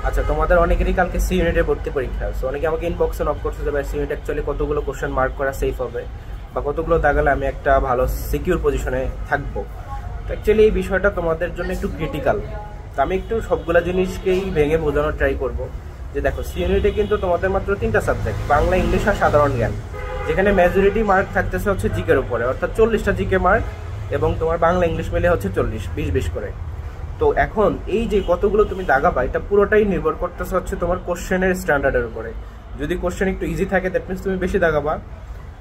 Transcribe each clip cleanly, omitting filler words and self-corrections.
আচ্ছা, তোমাদের অনেকেরই কালকে সি ইউনিটের ভর্তি পরীক্ষা, সো অনেকে আমাকে ইনবক্সে নক করছে যে ভাই সি ইউনিট অ্যাকচুয়ালি কতগুলো কোশ্চেন মার্ক করা সেফ হবে বা কতগুলো দাগালে আমি একটা ভালো সিকিউর পজিশনে থাকবো। তো অ্যাকচুয়ালি এই বিষয়টা তোমাদের জন্য একটু ক্রিটিক্যাল। তো আমি একটু সবগুলো জিনিসকেই ভেঙে বোঝানোর ট্রাই করব। যে দেখো, সি ইউনিটে কিন্তু তোমাদের মাত্র 3টা সাবজেক্ট, বাংলা, ইংলিশ আর সাধারণ জ্ঞান, যেখানে মেজরিটি মার্ক থাকতেছে হচ্ছে জিকের উপরে, অর্থাৎ 40টা জিকে মার্ক, এবং তোমার বাংলা ইংলিশ মিলে হচ্ছে 40, 20 করে। তো এখন এই যে কতগুলো তুমি দাগাবা, এটা পুরোটাই নির্ভর করতেছে হচ্ছে তোমার কোশ্চেনের স্ট্যান্ডার্ডের উপরে। যদি কোশ্চেন একটু ইজি থাকে দ্যাট মিনস তুমি বেশি দাগাবা,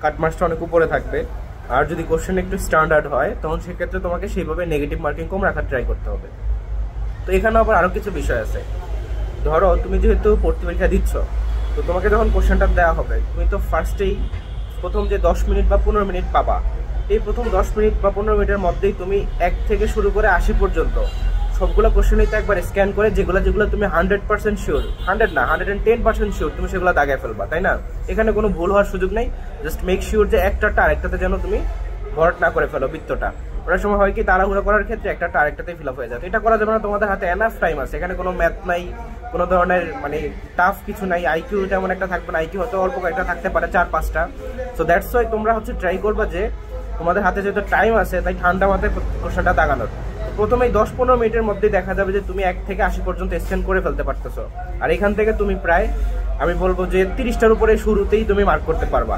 কাটমার্কসটা অনেক উপরে থাকবে। আর যদি কোশ্চেন একটু স্ট্যান্ডার্ড হয় তখন সেক্ষেত্রে তোমাকে সেইভাবে নেগেটিভ মার্কিং কম রাখার ট্রাই করতে হবে। তো এখানে আবার আরও কিছু বিষয় আছে। ধরো তুমি যেহেতু ভর্তি পরীক্ষা দিচ্ছ, তো তোমাকে যখন কোশ্চেনটা দেওয়া হবে, তুমি তো ফার্স্টেই প্রথম যে 10 মিনিট বা 15 মিনিট পাবা, এই প্রথম 10 মিনিট বা 15 মিনিটের মধ্যেই তুমি 1 থেকে শুরু করে 80 পর্যন্ত সবগুলো কোশ্চেনই তো একবার স্ক্যান করে যেগুলো তুমি 100% শিওর, 100 না 110% শিওর, তুমি সেগুলো দাগায় ফেলবা, তাই না? এখানে কোনো ভুল হওয়ার সুযোগ নেই। জাস্ট মেক শিওর যে একটাটা আরেকটাতে যেন তুমি ভরাট না করে ফেলো বৃত্তটা। অনেক সময় হয় কি, তাড়াহুড়ো করার ক্ষেত্রে একটাটা আরেকটাতে ফিল আপ হয়ে যায়। এটা করা যাবে না, তোমাদের হাতে এনাফ টাইম আছে। এখানে কোনো ম্যাথ নাই, কোনো ধরনের মানে টাফ কিছু নাই, আইকিউ তেমন একটা থাকবে না, আইকিউ হয়তো অল্প একটা থাকতে পারে 4-5টা। সো দ্যাটস ওয়াই তোমরা হচ্ছে ট্রাই করবা যে তোমাদের হাতে যেহেতু টাইম আছে, তাই ঠান্ডা মাথায় কোশ্চেনটা দাগানোর। প্রথমেই 10-15 মিনিটের মধ্যেই দেখা যাবে যে তুমি 1 থেকে 80 পর্যন্ত স্ক্যান করে ফেলতে পারতেছো। আর এখান থেকে তুমি প্রায় আমি বলবো যে 30টার উপরে শুরুতেই তুমি মার্ক করতে পারবা,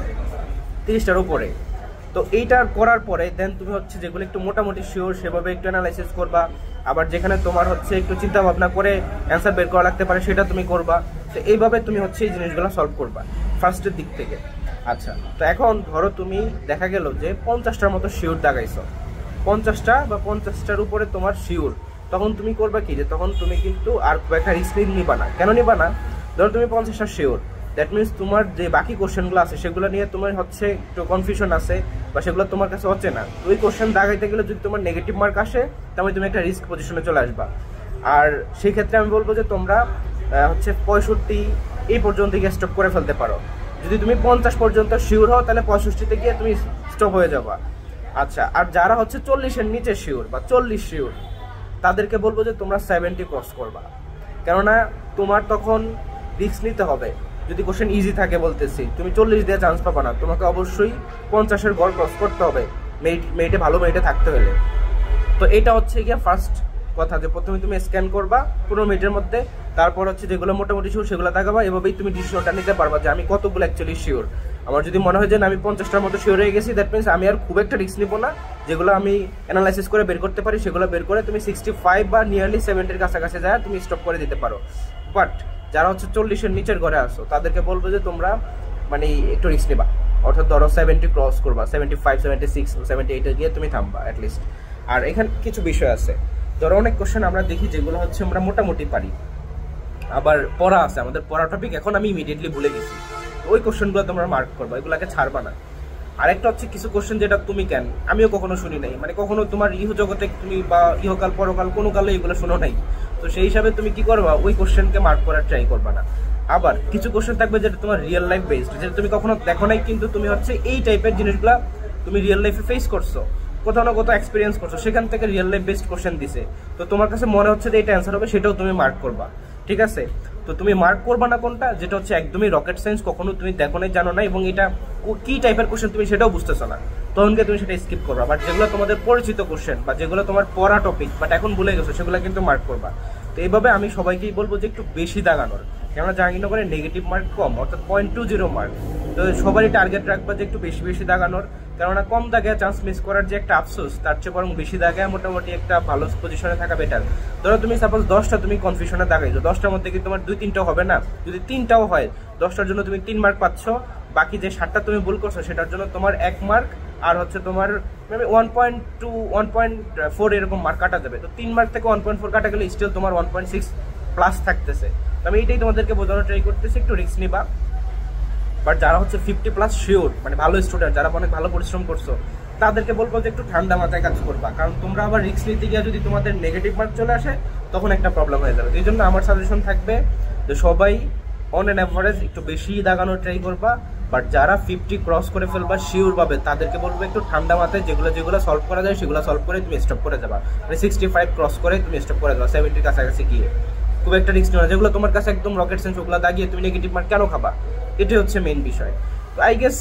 30টার উপরে। তো এইটা করার পরে দেন তুমি হচ্ছে যেগুলো একটু মোটামুটি শিওর সেভাবে একটু অ্যানালাইসিস করবা। আবার যেখানে তোমার হচ্ছে একটু চিন্তা ভাবনা করে অ্যান্সার বের করা লাগতে পারে সেটা তুমি করবা। তো এইভাবে তুমি হচ্ছে এই জিনিসগুলো সলভ করবা ফার্স্টের দিক থেকে। আচ্ছা, তো এখন ধরো তুমি দেখা গেল যে 50টার মতো শিওর দাগাইছো, 50টা বা 50টার উপরে তোমার শিওর, তখন তুমি করবা কি, যে তখন তুমি কিন্তু আর খুব একটা রিস্ক নিবা না। কেন নিবা না? ধরো তুমি 50টা শিওর, দ্যাট মিনস তোমার যে বাকি কোশ্চেনগুলো আছে সেগুলো নিয়ে তোমার হচ্ছে একটু কনফিউশন আছে বা সেগুলো তোমার কাছে হচ্ছে না। তো ওই কোশ্চেন দাগাইতে গেলে যদি তোমার নেগেটিভ মার্ক আসে, তাহলে তুমি একটা রিস্ক পজিশনে চলে আসবা। আর সেই ক্ষেত্রে আমি বলবো যে তোমরা হচ্ছে 65 এই পর্যন্ত গিয়ে স্টপ করে ফেলতে পারো। যদি তুমি 50 পর্যন্ত শিওর হও, তাহলে 65তে গিয়ে তুমি স্টপ হয়ে যাবা। আচ্ছা, আর যারা হচ্ছে 40-এর নিচে শিওর বা 40 শিওর, তাদেরকে বলবো যে তোমরা 70 ক্রস করবা। কেননা তোমার তখন রিস্ক নিতে হবে। যদি কোশ্চেন ইজি থাকে বলতেছি, তুমি 40 দিয়ে চান্স পাবা না, তোমাকে অবশ্যই 50-এর গড় ক্রস করতে হবে মেরিটে, ভালো মেরিটে থাকতে হলে। তো এটা হচ্ছে গিয়ে ফার্স্ট কথা, যে প্রথমে তুমি স্ক্যান করবা 15 মিনিটের মধ্যে, তারপর হচ্ছে যেগুলো মোটামুটি শিওর সেগুলো দেখাবা। এভাবেই তুমি ডিসিশনটা নিতে পারবা যে আমি কতগুলো অ্যাকচুয়ালি শিওর। আমার যদি মনে হয় যে আমি 50টার মতো শিওর হয়ে গেছি, দ্যাট মিনস আমি আর খুব একটা রিস্ক নিবো না। যেগুলো আমি অ্যানালাইসিস করে বের করতে পারি সেগুলো বের করে তুমি 65 বা নিয়ারলি 70-এর কাছাকাছি যায় তুমি স্টপ করে দিতে পারো। বাট যারা হচ্ছে 40-এর নিচের ঘরে আসো, তাদেরকে বলবো যে তোমরা মানে একটু রিস্ক নিবা। অর্থাৎ ধরো 70 ক্রস করবা, 75, 76, 78-এ গিয়ে তুমি থামবা অ্যাটলিস্ট। আর এখানে কিছু বিষয় আছে, ধরো অনেক কোশ্চেন আমরা দেখি যেগুলো হচ্ছে আমরা মোটামুটি পারি, আবার পড়া আছে, আমাদের পড়া টপিক এখন আমি ইমিডিয়েটলি ভুলে গেছি, ওই কোশ্চেনগুলো তোমরা মার্ক করবা, এগুলোকে ছাড়বা না। আরেকটা হচ্ছে কিছু কোশ্চেন যেটা তুমি কেন আমিও কখনো শুনি নাই, মানে কখনো তোমার ইহ জগতে তুমি বা ইহকাল পরকাল কোনো কালে এগুলো শোনো নাই। তো সেই হিসাবে তুমি কি করবা, ওই কোশ্চেনকে মার্ক করার ট্রাই করবা না। আবার কিছু কোশ্চেন থাকবে যেটা তোমার রিয়েল লাইফ বেসড, যেটা তুমি কখনো দেখো নাই, কিন্তু তুমি হচ্ছে এই টাইপের জিনিসগুলা তুমি রিয়েল লাইফে ফেস করছো, কোথাও না কোথাও এক্সপিরিয়েন্স করছো, সেখান থেকে রিয়েল লাইফ বেসড কোশ্চেন দিছে, তো তোমার কাছে মনে হচ্ছে যে এটা অ্যান্সার হবে, সেটাও তুমি মার্ক করবা। ঠিক আছে? তো তুমি মার্ক করবা না কোনটা, যেটা হচ্ছে একদমই রকেট সায়েন্স, কখনো তুমি দেখো নাই, জানো না, এবং এটা কি টাইপের কোশ্চেন তুমি সেটাও বুঝতেছো না, তখনকে তুমি সেটা স্কিপ করবা। বাট যেগুলো তোমাদের পরিচিত কোশ্চেন বা যেগুলো তোমার পড়া টপিক বাট এখন ভুলে গেছো, সেগুলো কিন্তু মার্ক করবা। তো এইভাবে আমি সবাইকেই বলবো যে একটু বেশি দাগানোর, কেননা জাহাঙ্গীরনগরে নেগেটিভ মার্ক কম, অর্থাৎ 0.20 মার্ক। তো সবারই টার্গেট রাখবা যে একটু বেশি বেশি দাগানোর, কেননা কম দাগে চান্স মিস করার যে একটা আফসোস, তার চেয়ে বরং বেশি দাগে মোটামুটি একটা ভালো পজিশনে থাকা বেটার। ধরো তুমি সাপোজ 10টা তুমি কনফিউশনে দাগাইছো, 10টার মধ্যে কি তোমার 2-3টা হবে না? যদি 3টাও হয়, 10টার জন্য তুমি 3 মার্ক পাচ্ছ, বাকি যে 7টা তুমি ভুল করছো সেটার জন্য তোমার 1 মার্ক আর হচ্ছে তোমার 1.2 1.4 এরকম মার্ক কাটা যাবে। তো 3 মার্ক থেকে 1.4 কাটা গেলে স্টিল তোমার 1.6 প্লাস থাকতেছে। তো আমি এইটাই তোমাদেরকে বোঝানোর ট্রাই করতেছি, একটু রিস্ক নিবা। বাট যারা হচ্ছে 50+ শিওর, মানে ভালো স্টুডেন্ট, যারা অনেক ভালো পরিশ্রম করছো, তাদেরকে বলবো যে একটু ঠান্ডা মাথায় কাজ করবা, কারণ তোমরা আবার রিস্ক নিতে গিয়ে যদি তোমাদের নেগেটিভ মার্ক চলে আসে, তখন একটা প্রবলেম হয়ে যাবে। এই জন্য আমার সাজেশন থাকবে যে সবাই অন অ্যান অ্যাভারেজ একটু বেশি দাগানোর ট্রাই করবা। বাট যারা 50 ক্রস করে ফেলবা শিওর পাবে, তাদেরকে বলবো একটু ঠান্ডা মাথায় যেগুলো সলভ করা যায় সেগুলো সলভ করে তুমি স্টপ করে যাবা, মানে 65 ক্রস করে তুমি স্টপ করে যাবা 70-র কাছাকাছি গিয়ে। খুব একটা রিস্ক না, যেগুলো তোমার কাছে একদম রকেট সায়েন্স ওগুলো দাগিয়ে তুমি নেগেটিভ মার্ক কেন খাবা, এটাই হচ্ছে মেইন বিষয়। তো আই গেস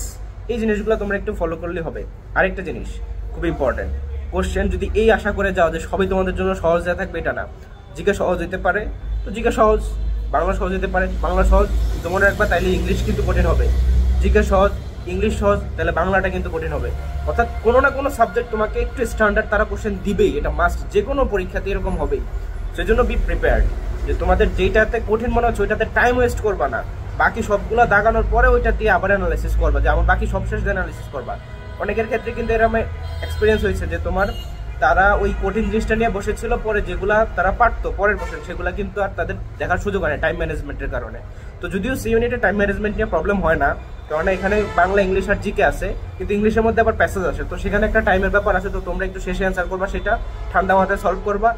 এই জিনিসগুলো তোমরা একটু ফলো করলে হবে। আরেকটা জিনিস খুব ইম্পর্টেন্ট, কোশ্চেন যদি এই আশা করে যাও যে সবই তোমাদের জন্য সহজ হয়ে থাকবে, এটা না। জিকে সহজ হতে পারে তো জিকে সহজ, বাংলা সহজ হতে পারে বাংলা সহজ, তো মনে রাখবা তাইলে ইংলিশ কিন্তু কঠিন হবে। জিকে সহজ, ইংলিশ সহজ, তাহলে বাংলাটা কিন্তু কঠিন হবে। অর্থাৎ কোনো না কোনো সাবজেক্ট তোমাকে একটু স্ট্যান্ডার্ড তারা কোশ্চেন দিবেই, এটা মাস্ট, যে কোনো পরীক্ষাতে এরকম হবেই। সেই জন্য বি প্রিপেয়ার্ড, যে তোমাদের যেইটাতে কঠিন মনে হচ্ছে ওইটাতে টাইম ওয়েস্ট করবা না, বাকি সবগুলো দাগানোর পরে ওইটা দিয়ে আবার অ্যানালাইসিস করবা, যেমন বাকি সব শেষ দিয়ে অ্যানালাইসিস করবা। অনেকের ক্ষেত্রে কিন্তু এরকম এক্সপিরিয়েন্স হয়েছে যে তোমার তারা ওই কঠিন জিনিসটা নিয়ে বসেছিল, পরে যেগুলা তারা পারতো পরের বছর সেগুলা কিন্তু আর তাদের দেখার সুযোগ হয় না টাইম ম্যানেজমেন্টের কারণে। তো যদিও সি ইউনিটে টাইম ম্যানেজমেন্ট নিয়ে প্রবলেম হয় না, কারণ এখানে বাংলা ইংলিশ আর জিকে আছে, কিন্তু ইংলিশের মধ্যে আবার প্যাসেজ আসে, তো সেখানে একটা টাইমের ব্যাপার আছে। তো তোমরা একটু শেষে অ্যান্সার করবা, সেটা ঠান্ডা মাথায় সলভ করবা।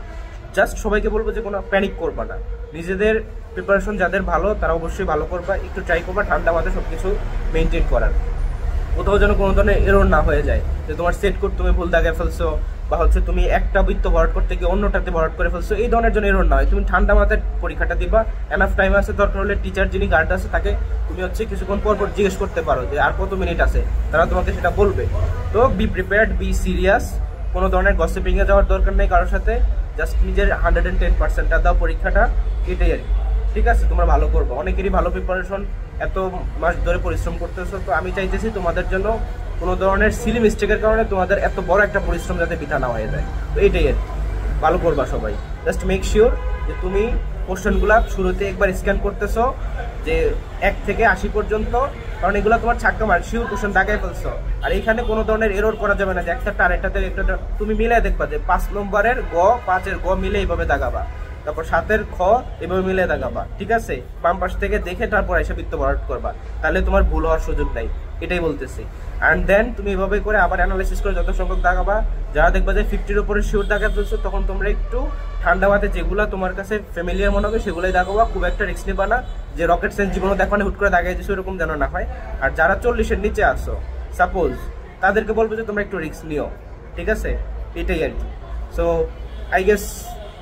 জাস্ট সবাইকে বলবো যে কোনো প্যানিক করবা না, নিজেদের প্রিপারেশন যাদের ভালো তারা অবশ্যই ভালো করবা, একটু ট্রাই করবা ঠান্ডা মাথায় সবকিছু মেনটেন করার, কোথাও যেন কোনো ধরনের এরর না হয়ে যায় যে তোমার সেট কোড তুমি ভুল দাগে ফেলছো, বা হচ্ছে তুমি একটা বৃত্ত ভরাট করতে গিয়ে অন্যটাতে ভরাট করে ফেলছো, এই ধরনের জন্য এরর না হয়। তুমি ঠান্ডা মাথায় পরীক্ষাটা দিবা, এনাফ টাইম আছে, দরকার হলে টিচার যিনি গার্ড আছে তাকে তুমি হচ্ছে কিছুক্ষণ পর পর জিজ্ঞেস করতে পারো যে আর কত মিনিট আছে, তারা তোমাকে সেটা বলবে। তো বি প্রিপেয়ার্ড, বি সিরিয়াস, কোনো ধরনের গসিপিংয়ে যাওয়ার দরকার নেই কারোর সাথে, জাস্ট নিজের 110%টা দাও পরীক্ষাটা, এটাই আর কি। ঠিক আছে, তোমরা ভালো করবো, অনেকেরই ভালো প্রিপারেশন, এত মাস ধরে পরিশ্রম করতেছো, তো আমি চাইতেছি তোমাদের জন্য কোনো ধরনের সিলি মিস্টেকের কারণে তোমাদের এত বড় একটা পরিশ্রম যাতে বৃথা না হয়ে যায়। তো এইটাই আর ভালো করবা সবাই। জাস্ট মেক শিওর যে তুমি কোশ্চেনগুলো শুরুতে একবার স্ক্যান করতেছো যে 1 থেকে 80 পর্যন্ত, কারণ এগুলো তোমার ছাক্কা মার শিওর কোশ্চেন দাগাই ফেলছো। আর এখানে কোনো ধরনের এরর করা যাবে না যে একটা আরেকটাতে একটা তুমি মিলে দেখবা যে 5 নম্বরের গ 5-এর গ মিলে এইভাবে দাগাবা, তারপর 7-এর খ এভাবে মিলে দাগাবা। ঠিক আছে, বাম পাশ থেকে দেখে তারপর এসে বৃত্ত ভরাট করবা, তাহলে তোমার ভুল হওয়ার সুযোগ নাই, এটাই বলতেছি। অ্যান্ড দেন তুমি এভাবে করে আবার অ্যানালাইসিস করে যত সংখ্যক দাগাবা, যারা দেখবা যে 50-এর উপরে শিওর দাগা ফেলছো, তখন তোমরা একটু ঠান্ডা মাথায় যেগুলো তোমার কাছে ফ্যামিলিয়ার মনে হবে সেগুলোই দাগাবা, খুব একটা রিস্ক নিবা না, যে রকেট সায়েন্স জীবনে দেখো হুট করে দাগাই দিচ্ছ এরকম যেন না হয়। আর যারা 40-এর নিচে আসো সাপোজ, তাদেরকে বলবো যে তোমরা একটু রিস্ক নিও। ঠিক আছে, এটাই আর কি। সো আই গেস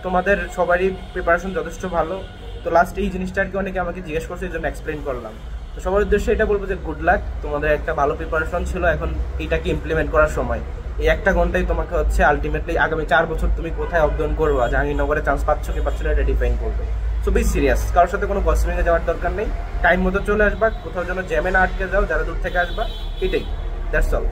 তোমাদের সবারই প্রিপারেশন যথেষ্ট ভালো। তো লাস্ট এই জিনিসটা আর কি অনেকে আমাকে জিজ্ঞেস করছে, এই জন্য এক্সপ্লেন করলাম। তো সবার উদ্দেশ্যে এটা বলবো যে গুড লাক, তোমাদের একটা ভালো প্রিপারেশন ছিল, এখন এইটাকে ইমপ্লিমেন্ট করার সময়। এই 1 ঘন্টাই তোমাকে হচ্ছে আলটিমেটলি আগামী 4 বছর তুমি কোথায় অবদান করবা, জাহাঙ্গীরনগরে চান্স পাচ্ছ কি পাচ্ছ না, এটা ডিফাইন করবে। সো বি সিরিয়াস, কারোর সাথে কোনো গসিপিংয়ে যাওয়ার দরকার নেই, টাইম মতো চলে আসবা, কোথাও যেন জ্যামে না আটকে যাও যারা দূর থেকে আসবা, এটাই, দ্যাটস অল।